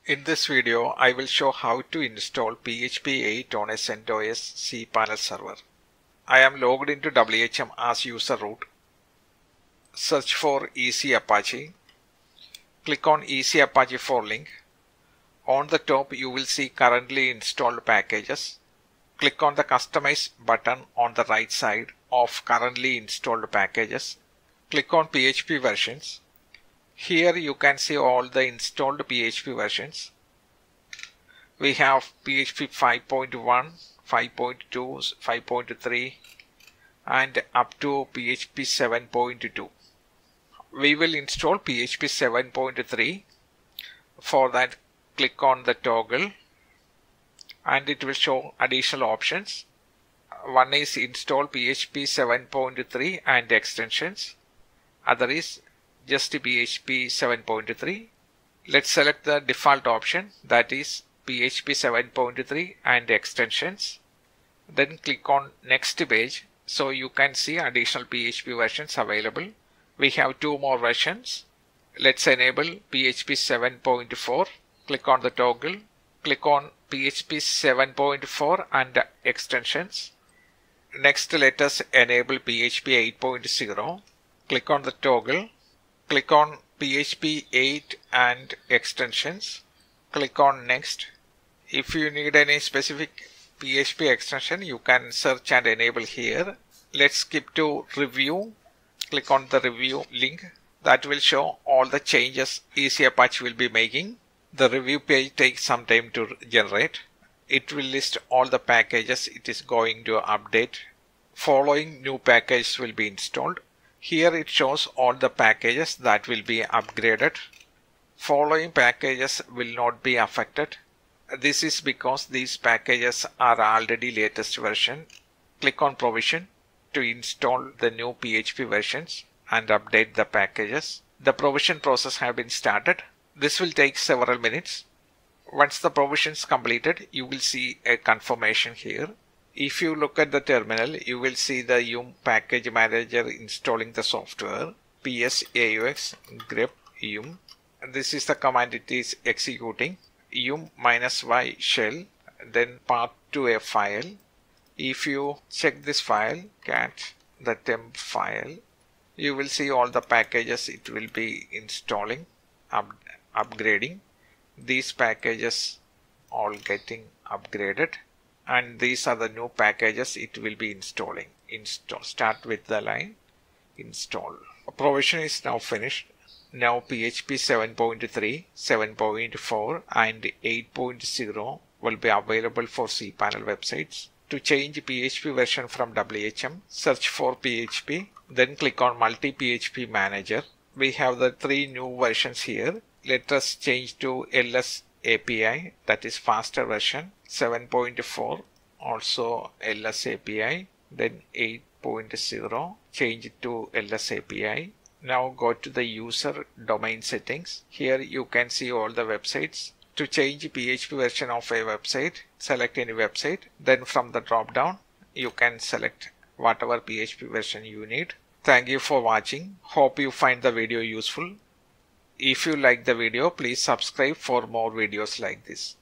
In this video, I will show how to install PHP 8 on a CentOS Cpanel server. I am logged into WHM as user root. Search for EasyApache. Click on EasyApache for link. On the top, you will see currently installed packages. Click on the Customize button on the right side of currently installed packages. Click on PHP versions. Here you can see all the installed PHP versions. We have PHP 5.1, 5.2, 5.3 and up to PHP 7.2. We will install PHP 7.3. For that, click on the toggle and it will show additional options. One is install PHP 7.3 and extensions. Other is just PHP 7.3. Let's select the default option, that is PHP 7.3 and extensions. Then click on next page so you can see additional PHP versions available. We have two more versions. Let's enable PHP 7.4. Click on the toggle. Click on PHP 7.4 and extensions. Next, let us enable PHP 8.0. Click on the toggle. Click on PHP 8 and extensions. Click on next. If you need any specific PHP extension, you can search and enable here. Let's skip to review. Click on the review link. That will show all the changes EasyApache will be making. The review page takes some time to generate. It will list all the packages it is going to update. Following new packages will be installed. Here it shows all the packages that will be upgraded. Following packages will not be affected. This is because these packages are already latest version. Click on provision to install the new PHP versions and update the packages. The provision process has been started. This will take several minutes. Once the provision is completed, you will see a confirmation here. If you look at the terminal, you will see the yum package manager installing the software. psaux grep yum. This is the command it is executing. Yum -y shell, then path to a file. If you check this file, cat the temp file, you will see all the packages it will be installing, upgrading. These packages all getting upgraded. And these are the new packages it will be installing. Start with the line install. Provision is now finished. Now PHP 7.3, 7.4 and 8.0 will be available for cPanel websites. To change PHP version from WHM, search for PHP, then click on Multi PHP Manager. We have the three new versions here. Let us change to LS API, that is faster version. 7.4 also LS API, then 8.0 change it to LS API. Now go to the user domain settings. Here you can see all the websites. To change PHP version of a website, select any website. Then from the drop down, you can select whatever PHP version you need. Thank you for watching. Hope you find the video useful. If you like the video, please subscribe for more videos like this.